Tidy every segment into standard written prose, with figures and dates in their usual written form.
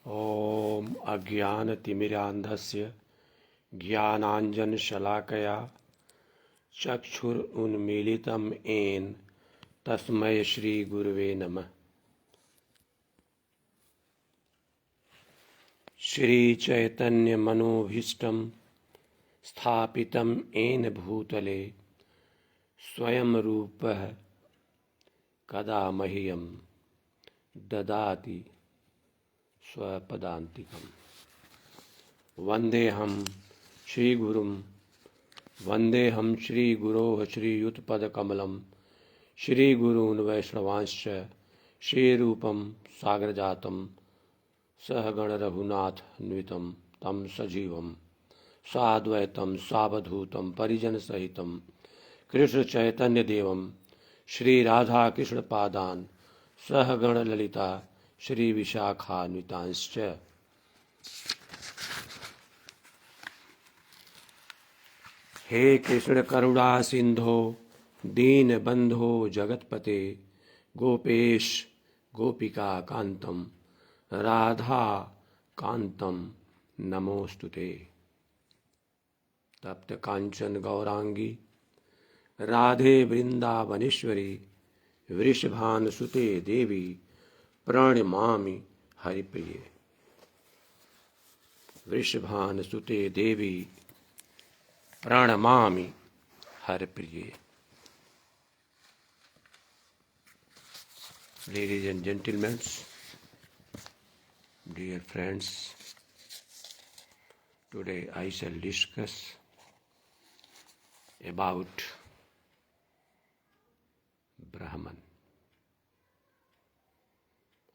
ॐ अज्ञानतिमिरान्धस्य ज्ञानाञ्जनशलाकया चक्षुरुन्मीलितं येन तस्मै श्रीगुरवे नमः। श्रीचैतन्यमनोभीष्टं स्थापितं येन भूतले स्वयं रूपः कदा मह्यं ददाति स्वपदान्तिकम्। वन्देऽहं श्रीगुरुं वन्देऽहं श्रीगुरोः श्रीयुतपदकमलं श्रीगुरून् वैष्णवांश्च श्रीरूपं साग्रजातं सहगणरघुनाथान्वितं तं सजीवं साद्वैतं सावधूतं परिजनसहितं कृष्णचैतन्यदेवं श्रीराधाकृष्णपादान् सहगणललिता श्रीविशाखान्वितांश्च। हे कृष्ण करुणा सिंधो दीनबंधो जगतपते गोपेश गोपिका कांतम राधा कांतम नमोस्तुते। तप्त कांचन गौरांगी राधे वृंदावनेश्वरी वृषभानुसुते देवी प्रणमामि हरिप्रिये। वृषभानुसुते देवी प्रणमामि हरिप्रिये। Ladies and gentlemen, dear friends, today I shall discuss about Brahman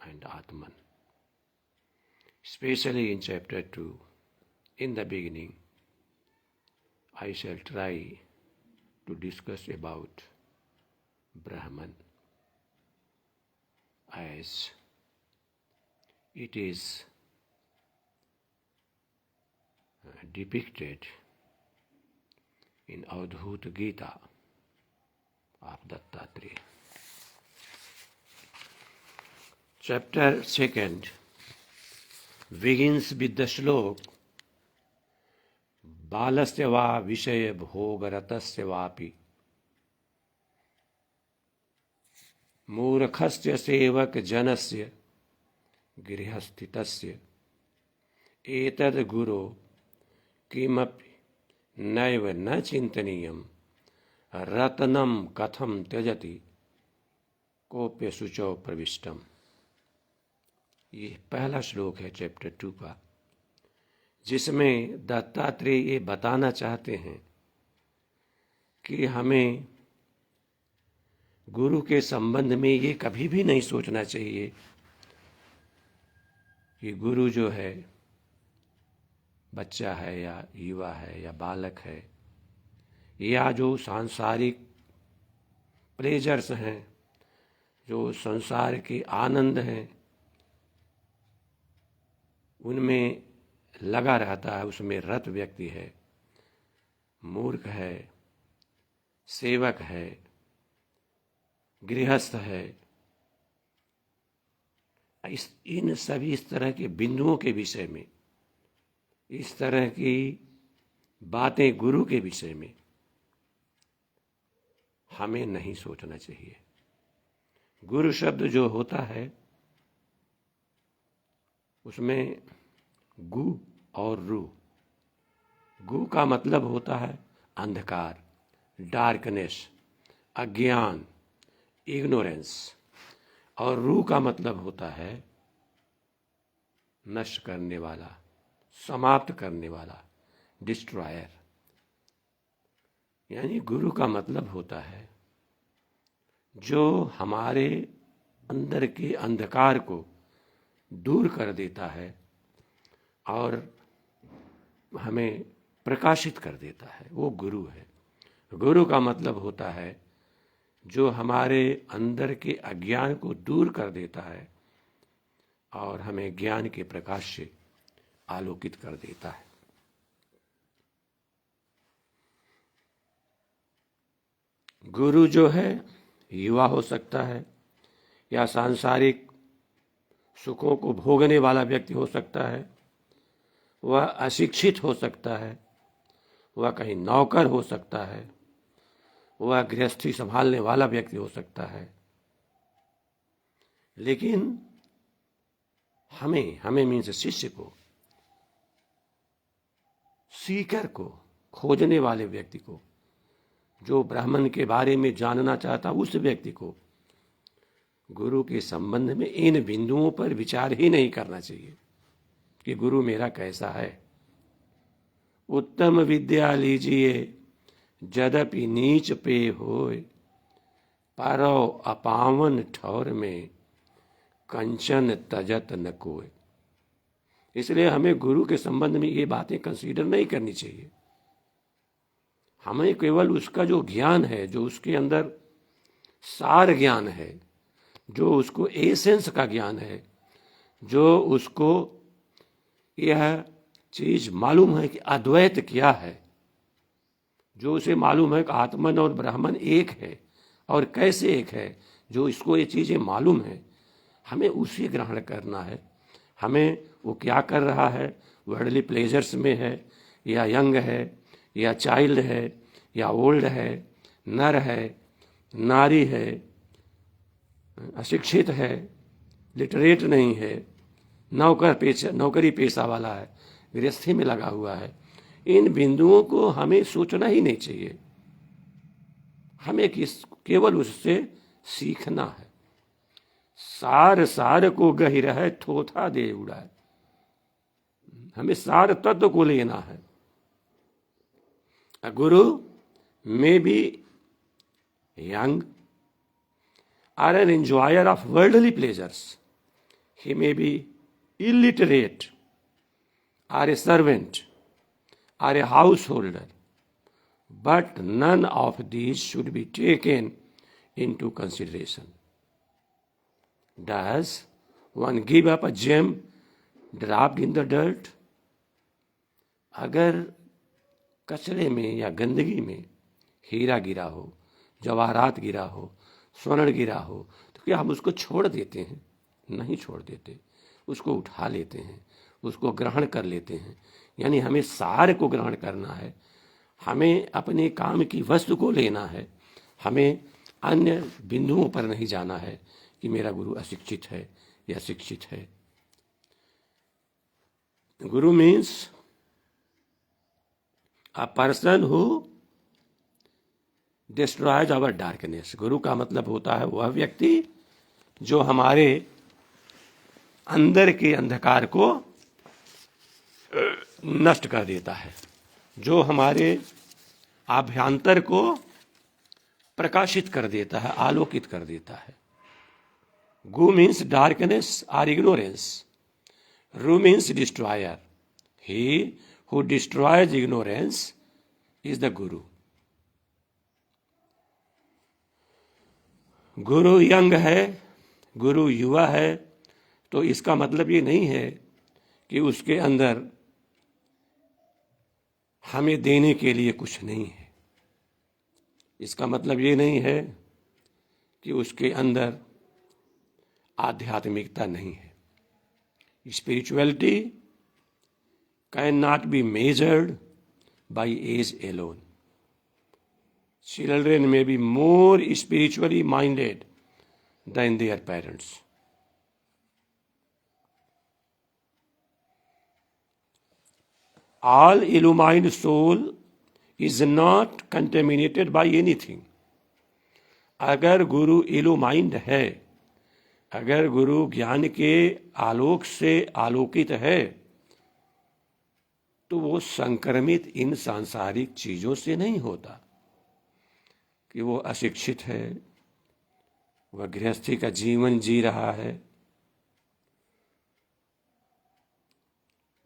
and Atman. Especially in chapter 2, in the beginning, I shall try to discuss about Brahman as it is depicted in Avadhuta Gita of Dattatreya. Chapter 2 begins with the slok बालस्य वा विषय भोगरतस्य वापि मूर्खस्य सेवक जनस्य गृहस्थितस्य एतद् गुरो किमपि नैव न चिन्तनीयं रत्नं कथं त्यजति कोप्य शुचौ प्रविष्टम। ये पहला श्लोक है चैप्टर 2 का, जिसमें दत्तात्रेय ये बताना चाहते हैं कि हमें गुरु के संबंध में ये कभी भी नहीं सोचना चाहिए कि गुरु जो है बच्चा है या युवा है या बालक है, या जो सांसारिक प्लेजर्स हैं, जो संसार के आनंद हैं, उनमें लगा रहता है, उसमें रत व्यक्ति है, मूर्ख है, सेवक है, गृहस्थ है। इन सभी इस तरह के बिंदुओं के विषय में, इस तरह की बातें गुरु के विषय में हमें नहीं सोचना चाहिए। गुरु शब्द जो होता है उसमें गु और रु। गु का मतलब होता है अंधकार, डार्कनेस, अज्ञान, इग्नोरेंस, और रु का मतलब होता है नष्ट करने वाला, समाप्त करने वाला, डिस्ट्रॉयर। यानी गुरु का मतलब होता है जो हमारे अंदर के अंधकार को दूर कर देता है और हमें प्रकाशित कर देता है, वो गुरु है। गुरु का मतलब होता है जो हमारे अंदर के अज्ञान को दूर कर देता है और हमें ज्ञान के प्रकाश से आलोकित कर देता है। गुरु जो है युवा हो सकता है या सांसारिक सुखों को भोगने वाला व्यक्ति हो सकता है, वह अशिक्षित हो सकता है, वह कहीं नौकर हो सकता है, वह गृहस्थी संभालने वाला व्यक्ति हो सकता है। लेकिन हमें मीन्स शिष्य को, सीकर को, खोजने वाले व्यक्ति को, जो ब्राह्मण के बारे में जानना चाहता उस व्यक्ति को गुरु के संबंध में इन बिंदुओं पर विचार ही नहीं करना चाहिए कि गुरु मेरा कैसा है। उत्तम विद्या लीजिए यद्यपि नीच पे होय, पारौ अपावन ठौर में कंचन तजत न कोय। इसलिए हमें गुरु के संबंध में ये बातें कंसीडर नहीं करनी चाहिए। हमें केवल उसका जो ज्ञान है, जो उसके अंदर सार ज्ञान है, जो उसको एसेंस का ज्ञान है, जो उसको यह चीज मालूम है कि अद्वैत क्या है, जो उसे मालूम है कि आत्मन और ब्राह्मण एक है और कैसे एक है, जो इसको ये चीजें मालूम है, हमें उसे ग्रहण करना है। हमें वो क्या कर रहा है, वर्ल्डली प्लेजर्स में है या यंग है या चाइल्ड है या ओल्ड है, नर है, नारी है, अशिक्षित है, लिटरेट नहीं है, नौकरी पेशा वाला है, गृहस्थी में लगा हुआ है, इन बिंदुओं को हमें सोचना ही नहीं चाहिए। हमें केवल उससे सीखना है। सार सार को गहिर है थोथा दे उड़ाए। हमें सार तत्व को लेना है। A guru may be young or an enjoyer of worldly pleasures. He may be illiterate or a servant or a householder, but none of these should be taken into consideration. Does one give up a gem dropped in the dirt? अगर कचरे में या गंदगी में हीरा गिरा हो, जवाहरात गिरा हो, स्वर्ण गिरा हो, तो क्या हम उसको छोड़ देते हैं? नहीं छोड़ देते, उसको उठा लेते हैं, उसको ग्रहण कर लेते हैं। यानी हमें सार को ग्रहण करना है, हमें अपने काम की वस्तु को लेना है, हमें अन्य बिंदुओं पर नहीं जाना है कि मेरा गुरु अशिक्षित है या शिक्षित है। गुरु means a person who destroys our darkness। गुरु का मतलब होता है वह व्यक्ति जो हमारे अंदर के अंधकार को नष्ट कर देता है, जो हमारे आभ्यंतर को प्रकाशित कर देता है, आलोकित कर देता है। गु मीन्स डार्कनेस और इग्नोरेंस, रू means destroyer. He who destroys ignorance is the guru। Guru young है, गुरु युवा है, तो इसका मतलब ये नहीं है कि उसके अंदर हमें देने के लिए कुछ नहीं है। इसका मतलब ये नहीं है कि उसके अंदर आध्यात्मिकता नहीं है। Spirituality cannot be measured by age alone। Children may be more spiritually minded than their parents। All illumined soul is not contaminated by anything। अगर गुरु इल्यूमाइंड है, अगर गुरु ज्ञान के आलोक से आलोकित है, तो वो संक्रमित इन सांसारिक चीजों से नहीं होता। कि वो अशिक्षित है, वह गृहस्थी का जीवन जी रहा है,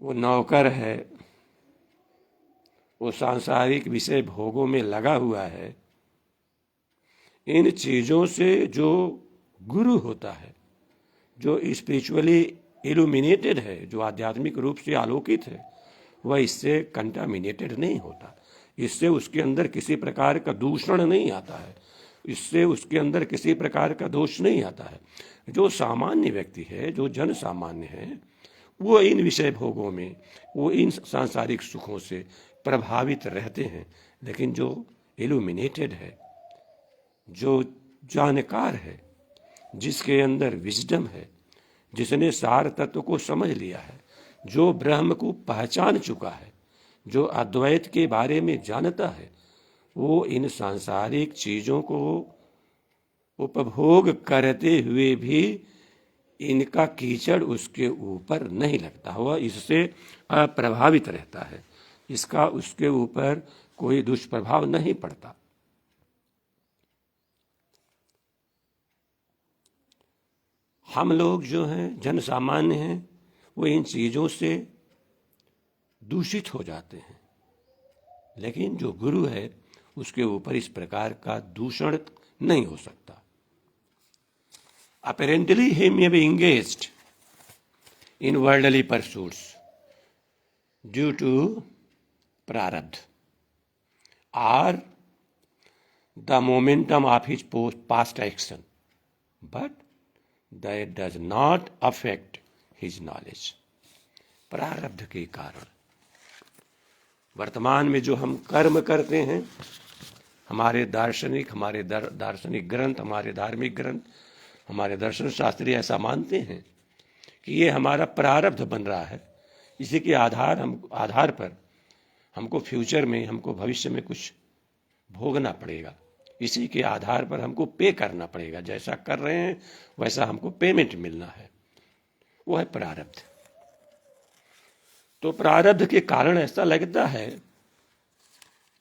वो नौकर है, वो सांसारिक विषय भोगों में लगा हुआ है, इन चीजों से जो गुरु होता है, जो स्पिरिचुअली इल्यूमिनेटेड है, जो आध्यात्मिक रूप से आलोकित है, वह इससे कंटामिनेटेड नहीं होता। इससे उसके अंदर किसी प्रकार का दूषण नहीं आता है, इससे उसके अंदर किसी प्रकार का दोष नहीं आता है। जो सामान्य व्यक्ति है, जो जन सामान्य है, वो इन विषय भोगों में, वो इन सांसारिक सुखों से प्रभावित रहते हैं। लेकिन जो इल्यूमिनेटेड है, जो जानकार है, जिसके अंदर विजडम है, जिसने सार तत्व को समझ लिया है, जो ब्रह्म को पहचान चुका है, जो अद्वैत के बारे में जानता है, वो इन सांसारिक चीजों को उपभोग करते हुए भी इनका कीचड़ उसके ऊपर नहीं लगता, हुआ इससे अप्रभावित रहता है, इसका उसके ऊपर कोई दुष्प्रभाव नहीं पड़ता। हम लोग जो हैं, जन सामान्य हैं, वो इन चीजों से दूषित हो जाते हैं। लेकिन जो गुरु है, उसके ऊपर इस प्रकार का दूषण नहीं हो सकता। Apparently he may be engaged in worldly pursuits due to prarabdha or the momentum of his past action, but that does not affect his knowledge. प्रारब्ध के कारण वर्तमान में जो हम कर्म करते हैं, हमारे दार्शनिक ग्रंथ, हमारे धार्मिक ग्रंथ, हमारे दर्शन शास्त्री ऐसा मानते हैं कि ये हमारा प्रारब्ध बन रहा है। इसी के आधार पर हमको फ्यूचर में, हमको भविष्य में कुछ भोगना पड़ेगा। इसी के आधार पर हमको पे करना पड़ेगा। जैसा कर रहे हैं वैसा हमको पेमेंट मिलना है, वो है प्रारब्ध। तो प्रारब्ध के कारण ऐसा लगता है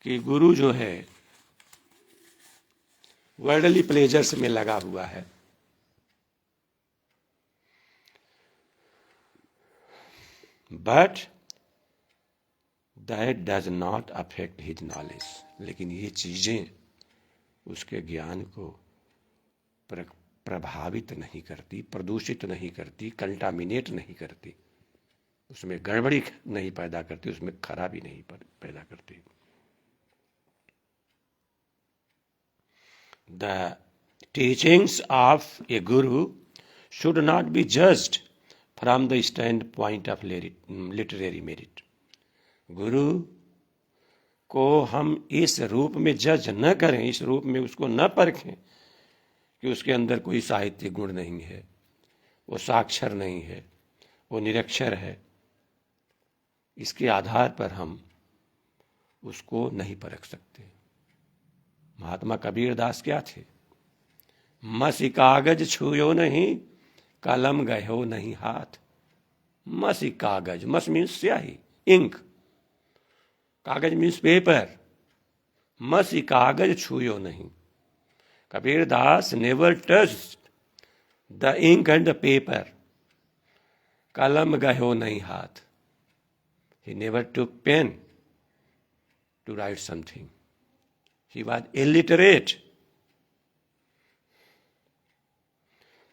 कि गुरु जो है वर्ल्डली प्लेजर्स में लगा हुआ है, but that does not affect his knowledge. लेकिन ये चीजें उसके ज्ञान को प्रभावित नहीं करती, प्रदूषित नहीं करती, कंटामिनेट नहीं करती, उसमें गड़बड़ी नहीं पैदा करती, उसमें खराबी नहीं पैदा करती। The teachings of a guru should not be judged from the standpoint of literary merit. गुरु को हम इस रूप में जज न करें, इस रूप में उसको न परखें कि उसके अंदर कोई साहित्य गुण नहीं है, वो साक्षर नहीं है, वो निरक्षर है। इसके आधार पर हम उसको नहीं परख सकते। महात्मा कबीर दास क्या थे? मसी कागज छुयो नहीं, कलम गयो नहीं हाथ। मसी कागज, मस मीन्स स्याही, इंक, कागज मीन्स पेपर। मसी कागज छुयो नहीं। Kabir Das never touched the ink and the paper. कलम गयो नहीं हाथ। He never took pen to write something. He was illiterate.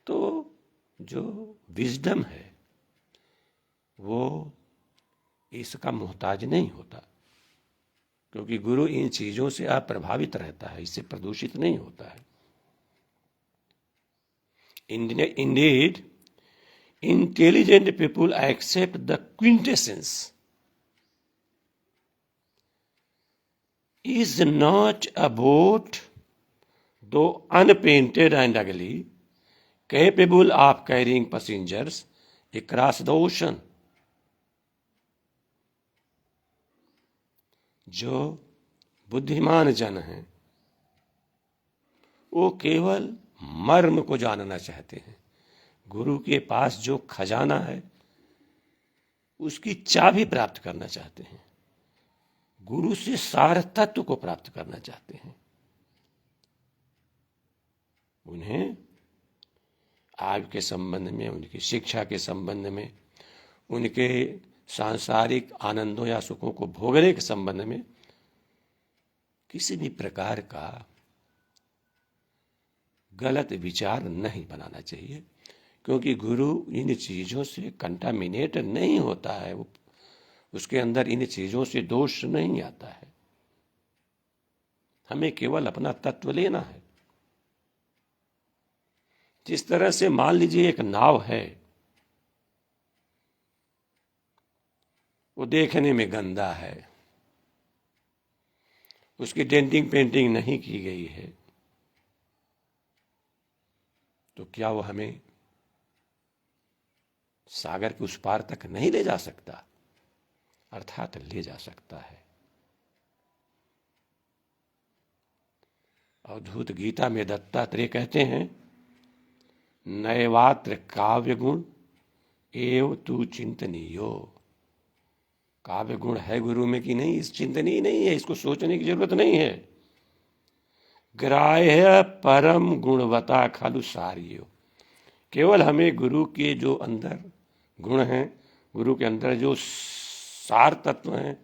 तो जो विजडम है वो इसका मोहताज नहीं होता, क्योंकि गुरु इन चीजों से अप्रभावित रहता है, इससे प्रदूषित नहीं होता है। Indeed, intelligent people accept the quintessence is not a boat, though unpainted and ugly, capable of carrying passengers across the ocean. जो बुद्धिमान जन हैं वो केवल मर्म को जानना चाहते हैं। गुरु के पास जो खजाना है उसकी चाबी प्राप्त करना चाहते हैं, गुरु से सार तत्व को प्राप्त करना चाहते हैं। उन्हें आय के संबंध में, उनकी शिक्षा के संबंध में, उनके सांसारिक आनंदों या सुखों को भोगने के संबंध में किसी भी प्रकार का गलत विचार नहीं बनाना चाहिए, क्योंकि गुरु इन चीजों से कंटामिनेट नहीं होता है, वो उसके अंदर इन चीजों से दोष नहीं आता है। हमें केवल अपना तत्व लेना है, जिस तरह से मान लीजिए एक नाव है, वो देखने में गंदा है, उसकी डेंटिंग पेंटिंग नहीं की गई है, तो क्या वो हमें सागर के उस पार तक नहीं ले जा सकता? अर्थात ले जा सकता है। अवधूत गीता में दत्तात्रेय कहते हैं, नैवात्र काव्य गुण एव तू चिंतनीयो। काव्य गुण है गुरु में कि नहीं, इस चिंतनीय नहीं है, इसको सोचने की जरूरत नहीं है। ग्राह्य परम गुणवता खालु सारियो। केवल हमें गुरु के जो अंदर गुण हैं, गुरु के अंदर जो सार तत्व हैं,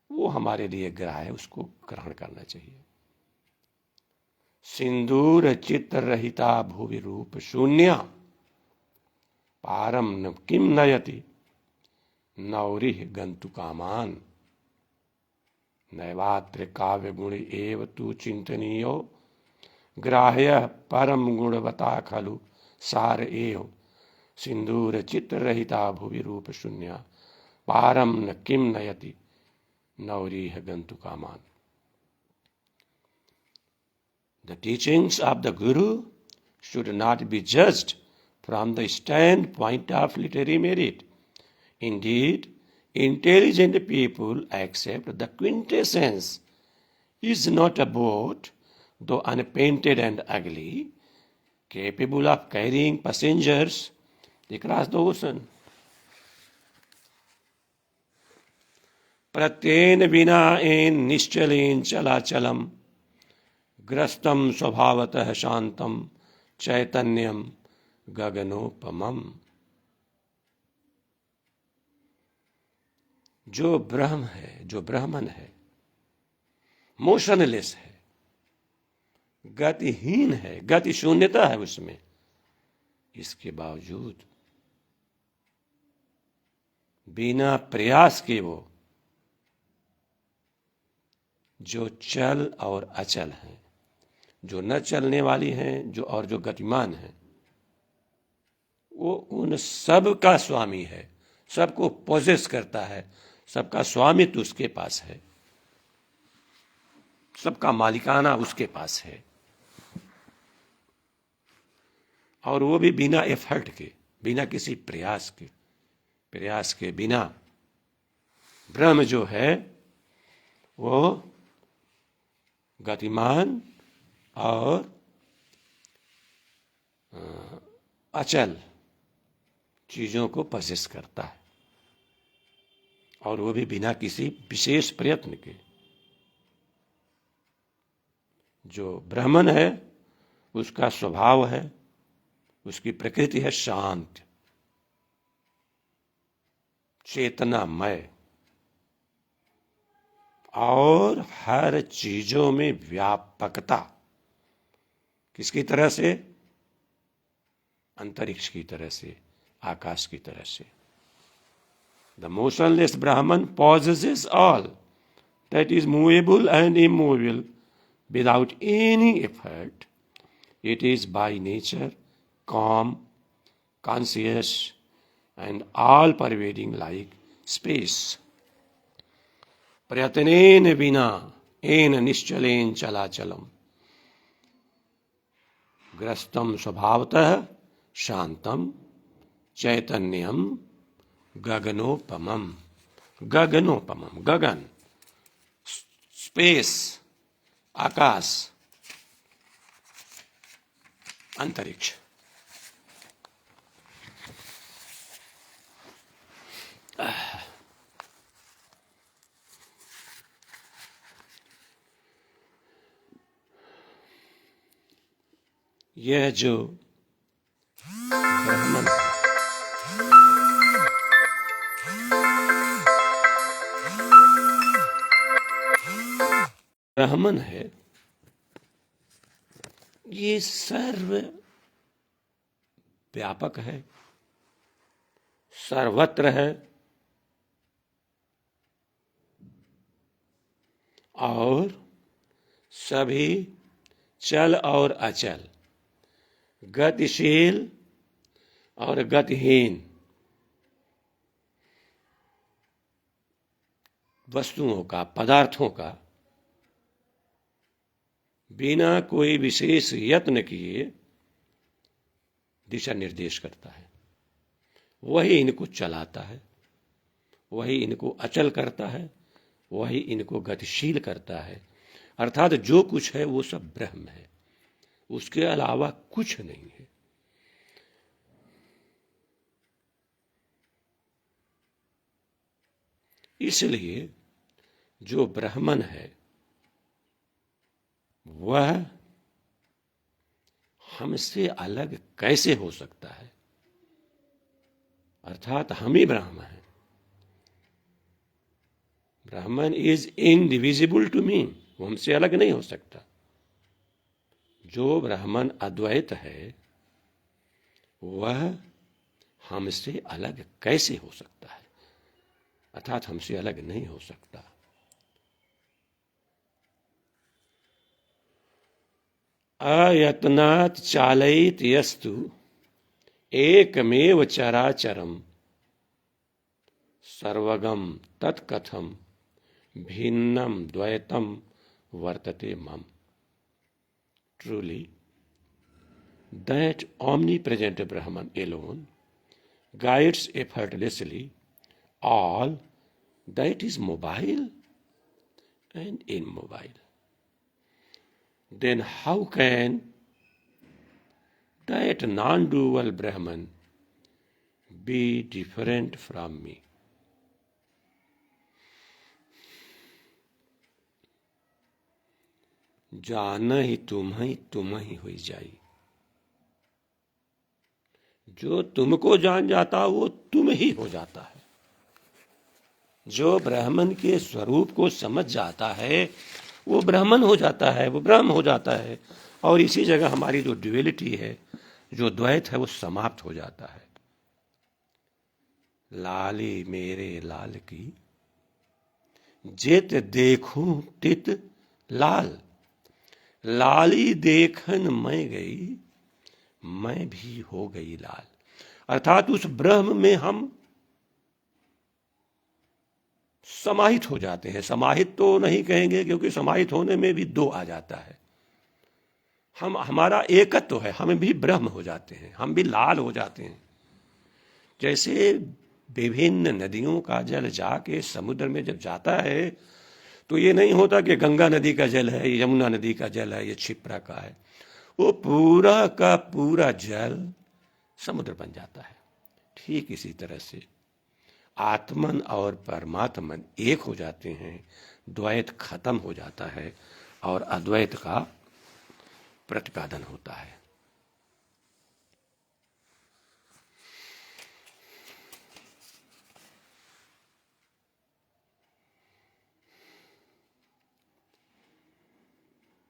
वो हमारे लिए ग्राह्य है, उसको ग्रहण करना चाहिए। सिंदूर चित्र रहिता भुवि रूप शून्य पारम न किम नयति नौरिह गंतु कामान। नैवात्र काव्य गुण एव तु चिंतनीयो ग्राह्य परम गुणवता खलु सार एव। सिंदूर चित्र रहिता भुवि रूप शून्य पारम न किम नयति नौरिह गंतु कामान। The teachings of the Guru should not be judged from the standpoint of literary merit. Indeed, intelligent people accept the quintessence is not a boat, though unpainted and ugly, capable of carrying passengers across the ocean. प्रत्येन विना N निश्चलेन चलाचलम ग्रस्तम स्वभावतः शांतम चैतन्यम गगनोपमम। जो ब्रह्म है, जो ब्राह्मण है, motionless है, गतिहीन है, गति शून्यता है उसमें, इसके बावजूद बिना प्रयास के वो जो चल और अचल हैं, जो न चलने वाली हैं, जो और जो गतिमान हैं, वो उन सब का स्वामी है, सबको पोजेस करता है, सबका स्वामित्व उसके पास है, सबका मालिकाना उसके पास है। और वो भी बिना एफर्ट के, बिना किसी प्रयास के बिना। ब्रह्म जो है वो गतिमान और अचल चीजों को पोजेस करता है, और वो भी बिना किसी विशेष प्रयत्न के। जो ब्राह्मण है उसका स्वभाव है, उसकी प्रकृति है शांत, चेतनामय, और हर चीजों में व्यापकता। किसकी तरह से? अंतरिक्ष की तरह से, आकाश की तरह से। The motionless Brahman possesses all that is movable and immovable without any effort. It is by nature calm, conscious, and all-pervading like space. प्रयत्नेन विना एन निश्चलेन चलाचलम ग्रस्तम स्वभावतः शांतम चैतन्यम गगनोपमम। गगनोपमम, गगन, स्पेस, आकाश, अंतरिक्ष। यह जो ब्राह्मण ब्राह्मण है, ये सर्व व्यापक है, सर्वत्र है, और सभी चल और अचल, गतिशील और गतिहीन वस्तुओं का, पदार्थों का बिना कोई विशेष यत्न किए दिशा निर्देश करता है। वही इनको चलाता है, वही इनको अचल करता है, वही इनको गतिशील करता है। अर्थात जो कुछ है वो सब ब्रह्म है, उसके अलावा कुछ नहीं है। इसलिए जो ब्राह्मण है वह हमसे अलग कैसे हो सकता है? अर्थात हम ही ब्राह्मण हैं। ब्राह्मण इज इनडिविजिबल टू मी, वो हमसे अलग नहीं हो सकता। जो ब्राह्मण अद्वैत है वह हमसे अलग कैसे हो सकता है? अर्थात हमसे अलग नहीं हो सकता। अयत्नात् चालयित यस्तु एकमेव चराचरम सर्वगम तत्कथम भिन्नम द्वैतम वर्तते मम। Truly, that omnipresent Brahman alone guides effortlessly all that is mobile and immobile. Then how can that non-dual Brahman be different from me? जान ही तुम ही हुई जाई। जो तुमको जान जाता वो तुम ही हो जाता है। जो ब्राह्मण के स्वरूप को समझ जाता है वो ब्राह्मण हो जाता है, वो ब्रह्म हो जाता है। और इसी जगह हमारी जो ड्यूअलिटी है, जो द्वैत है, वो समाप्त हो जाता है। लाली मेरे लाल की जित देखूं तित लाल, लाली देखन मैं गई, मैं भी हो गई लाल। अर्थात उस ब्रह्म में हम समाहित हो जाते हैं। समाहित तो नहीं कहेंगे, क्योंकि समाहित होने में भी दो आ जाता है। हमारा एकत्व है, हम भी ब्रह्म हो जाते हैं, हम भी लाल हो जाते हैं। जैसे विभिन्न नदियों का जल जाके समुद्र में जब जाता है तो ये नहीं होता कि गंगा नदी का जल है, यमुना नदी का जल है, ये क्षिप्रा का है। वो पूरा का पूरा जल समुद्र बन जाता है। ठीक इसी तरह से आत्मन और परमात्मन एक हो जाते हैं, द्वैत खत्म हो जाता है और अद्वैत का प्रतिपादन होता है।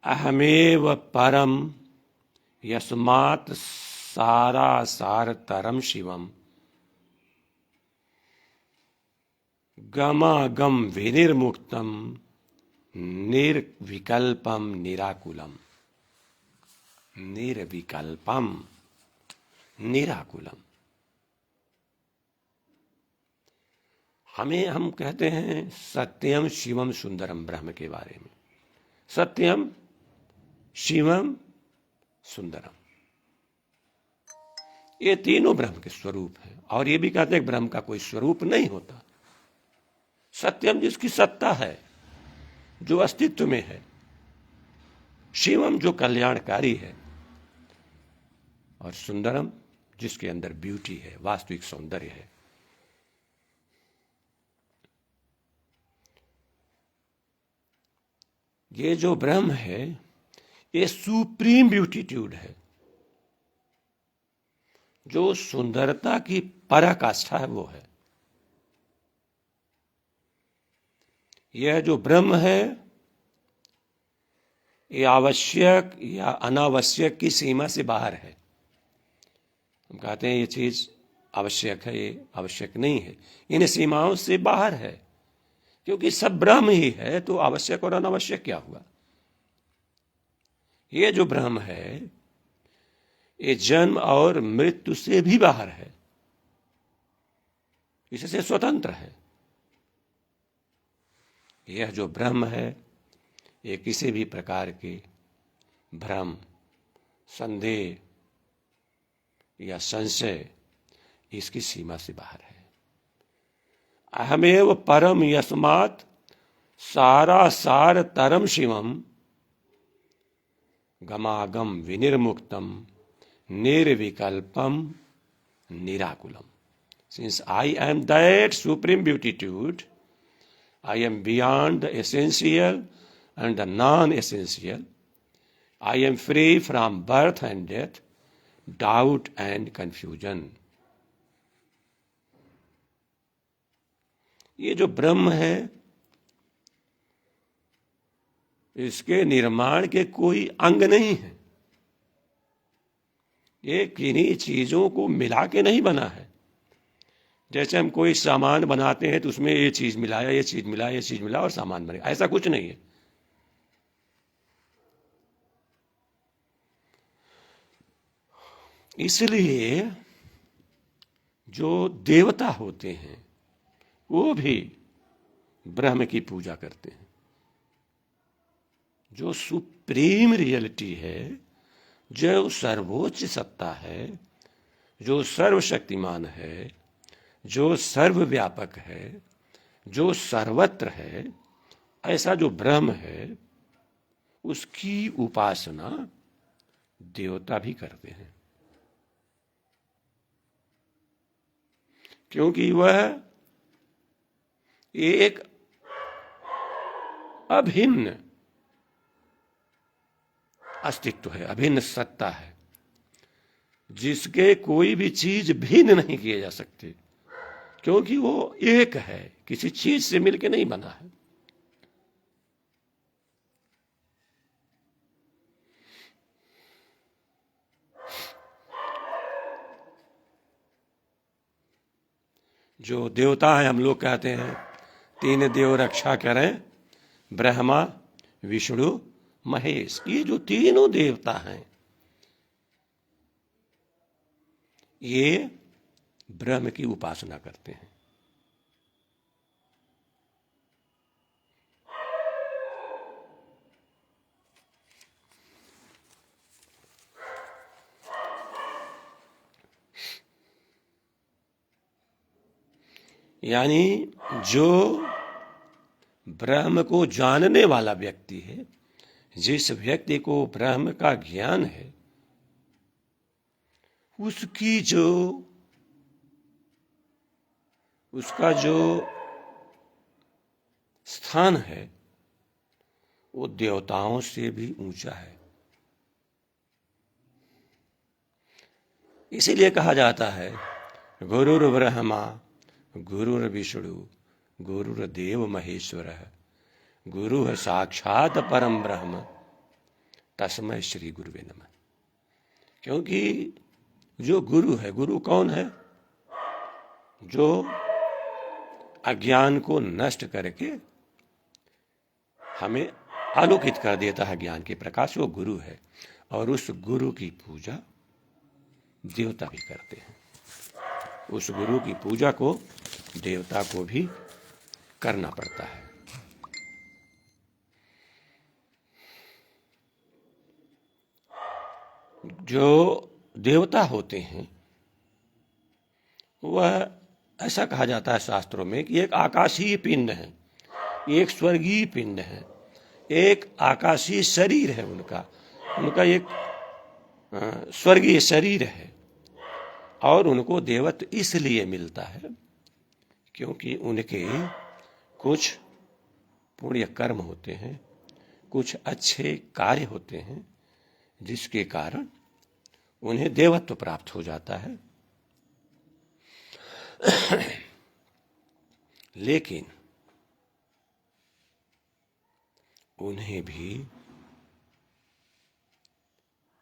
अहमेव परम यस्मात् सारासारतरम शिवम गमागम विनिर्मुक्तम निर्विकल्पम निराकुलम। निर्विकल्पम निराकुलम। हम कहते हैं सत्यम शिवम सुंदरम ब्रह्म के बारे में। सत्यम शिवम सुंदरम, ये तीनों ब्रह्म के स्वरूप हैं। और ये भी कहते हैं ब्रह्म का कोई स्वरूप नहीं होता। सत्यम जिसकी सत्ता है, जो अस्तित्व में है। शिवम जो कल्याणकारी है। और सुंदरम जिसके अंदर ब्यूटी है, वास्तविक सौंदर्य है। ये जो ब्रह्म है ये सुप्रीम ब्यूटीट्यूड है। जो सुंदरता की पराकाष्ठा है वो है। यह जो ब्रह्म है ये आवश्यक या अनावश्यक की सीमा से बाहर है। हम कहते हैं ये चीज आवश्यक है, ये आवश्यक नहीं है, इन सीमाओं से बाहर है। क्योंकि सब ब्रह्म ही है तो आवश्यक और अनावश्यक क्या हुआ? ये जो ब्रह्म है ये जन्म और मृत्यु से भी बाहर है, इससे स्वतंत्र है। यह जो ब्रह्म है ये किसी भी प्रकार के भ्रम, संदेह या संशय इसकी सीमा से बाहर है। अहमेव परम यस्मात् सारा सार तरम Shivam गमागम विनिर्मुक्तम निर्विकल्पम निराकुलम। Since I am that supreme beatitude, I am beyond the essential and the non-essential. I am free from birth and death, doubt and confusion. ये जो ब्रह्म है इसके निर्माण के कोई अंग नहीं है, ये किन्हीं चीजों को मिला के नहीं बना है। जैसे हम कोई सामान बनाते हैं तो उसमें ये चीज मिलाया, ये चीज मिला, ये चीज मिला और सामान बनेगा, ऐसा कुछ नहीं है। इसलिए जो देवता होते हैं वो भी ब्रह्म की पूजा करते हैं। जो सुप्रीम रियलिटी है, जो सर्वोच्च सत्ता है, जो सर्वशक्तिमान है, जो सर्वव्यापक है, जो सर्वत्र है, ऐसा जो ब्रह्म है उसकी उपासना देवता भी करते हैं, क्योंकि वह एक अभिन्न अस्तित्व है, अभिन्न सत्ता है, जिसके कोई भी चीज भिन्न नहीं किए जा सकते, क्योंकि वो एक है, किसी चीज से मिलके नहीं बना है। जो देवता है, हम लोग कहते हैं तीन देव रक्षा करें, ब्रह्मा विष्णु महेश। ये जो तीनों देवता हैं ये ब्रह्म की उपासना करते हैं। यानी जो ब्रह्म को जानने वाला व्यक्ति है, जिस व्यक्ति को ब्रह्म का ज्ञान है, उसका जो स्थान है वो देवताओं से भी ऊंचा है। इसीलिए कहा जाता है गुरुर् ब्रह्मा गुरुर् विष्णु गुरुर्देव महेश्वर, गुरु साक्षात परम ब्रह्म तस्मै श्री गुरुवे नमः। क्योंकि जो गुरु है, गुरु कौन है? जो अज्ञान को नष्ट करके हमें आलोकित कर देता है ज्ञान के प्रकाश, वो गुरु है। और उस गुरु की पूजा देवता भी करते हैं। उस गुरु की पूजा को देवता को भी करना पड़ता है। जो देवता होते हैं वह, ऐसा कहा जाता है शास्त्रों में कि एक आकाशीय पिंड है, एक स्वर्गीय पिंड है, एक आकाशीय शरीर है, उनका एक स्वर्गीय शरीर है। और उनको देवत्व इसलिए मिलता है क्योंकि उनके कुछ पुण्य कर्म होते हैं, कुछ अच्छे कार्य होते हैं, जिसके कारण उन्हें देवत्व प्राप्त हो जाता है। लेकिन उन्हें भी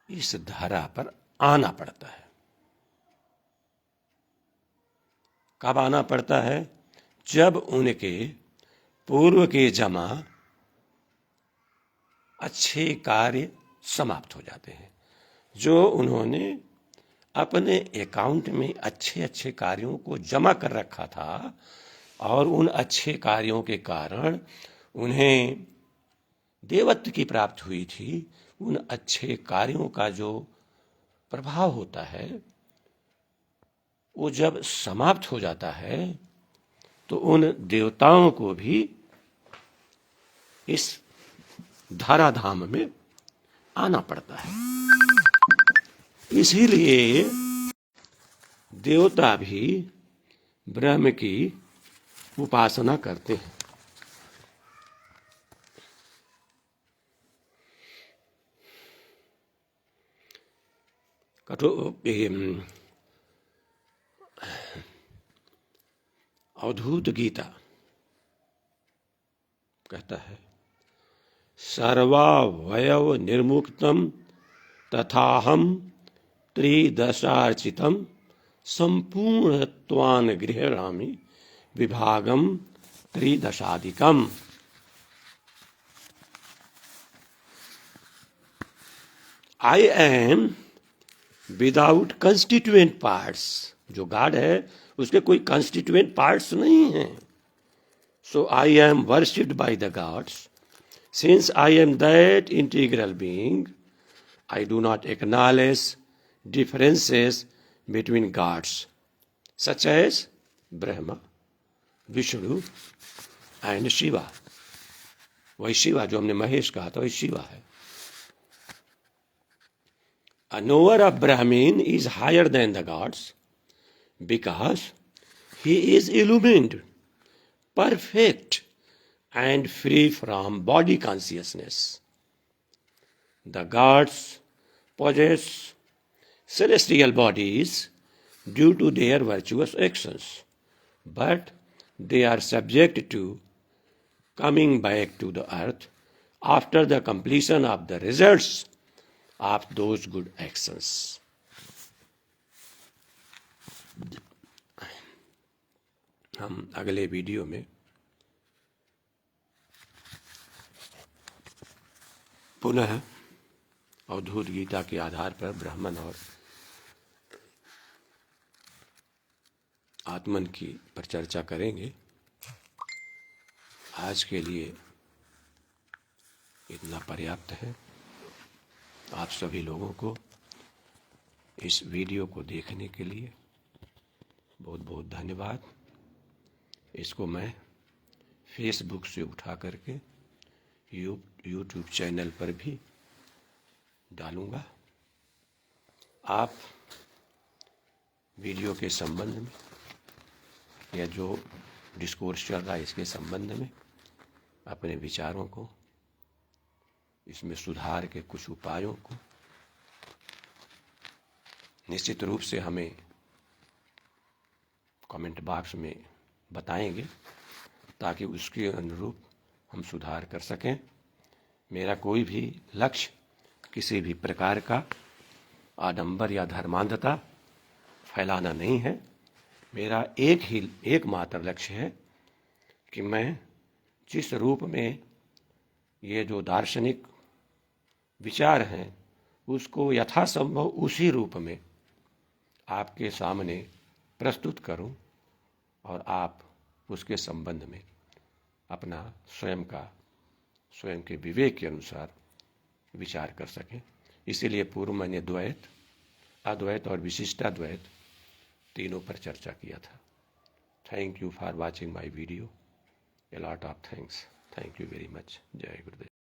इस धरा पर आना पड़ता है। कब आना पड़ता है? जब उनके पूर्व के जमा अच्छे कार्य समाप्त हो जाते हैं, जो उन्होंने अपने अकाउंट में अच्छे अच्छे कार्यों को जमा कर रखा था और उन अच्छे कार्यों के कारण उन्हें देवत्व की प्राप्ति हुई थी। उन अच्छे कार्यों का जो प्रभाव होता है वो जब समाप्त हो जाता है तो उन देवताओं को भी इस धराधाम में आना पड़ता है। इसीलिए देवता भी ब्रह्म की उपासना करते हैं। अवधूत गीता कहता है, सर्वावयव निर्मुक्तम तथाहम त्रिदशार्चितम संपूर्णत्वान गृह्णामि विभागम त्रिदशाधिकम। I am without constituent parts. जो गॉड है उसके कोई कंस्टिट्यूएंट पार्ट्स नहीं हैं। So I am worshipped by the gods. Since I am that integral being, I do not acknowledge differences between gods such as Brahma, Vishnu and Shiva. वही शिवा जो हमने महेश कहा था वही शिवा है। A knower of Brahmin is higher than the gods because he is illumined, perfect and free from body consciousness. The gods possess celestial bodies due to their virtuous actions, but they are subject to coming back to the earth after the completion of the results of those good actions. हम अगले video में पुनः अवधूत गीता के आधार पर ब्राह्मण और आत्मन की पर चर्चा करेंगे। आज के लिए इतना पर्याप्त है। आप सभी लोगों को इस वीडियो को देखने के लिए बहुत बहुत धन्यवाद। इसको मैं फेसबुक से उठा करके यूट्यूब चैनल पर भी डालूंगा। आप वीडियो के संबंध में या जो डिस्कोर्स चल रहा है इसके संबंध में अपने विचारों को, इसमें सुधार के कुछ उपायों को निश्चित रूप से हमें कमेंट बॉक्स में बताएंगे ताकि उसके अनुरूप हम सुधार कर सकें। मेरा कोई भी लक्ष्य किसी भी प्रकार का आडंबर या धर्मांधता फैलाना नहीं है। मेरा एकमात्र लक्ष्य है कि मैं जिस रूप में ये जो दार्शनिक विचार हैं उसको यथासंभव उसी रूप में आपके सामने प्रस्तुत करूं और आप उसके संबंध में अपना स्वयं के विवेक के अनुसार विचार कर सकें। इसीलिए पूर्व मैंने द्वैत, अद्वैत और विशिष्टाद्वैत तीनों पर चर्चा किया था। Thank you for watching my video. A lot of thanks. Thank you very much. जय गुरुदेव।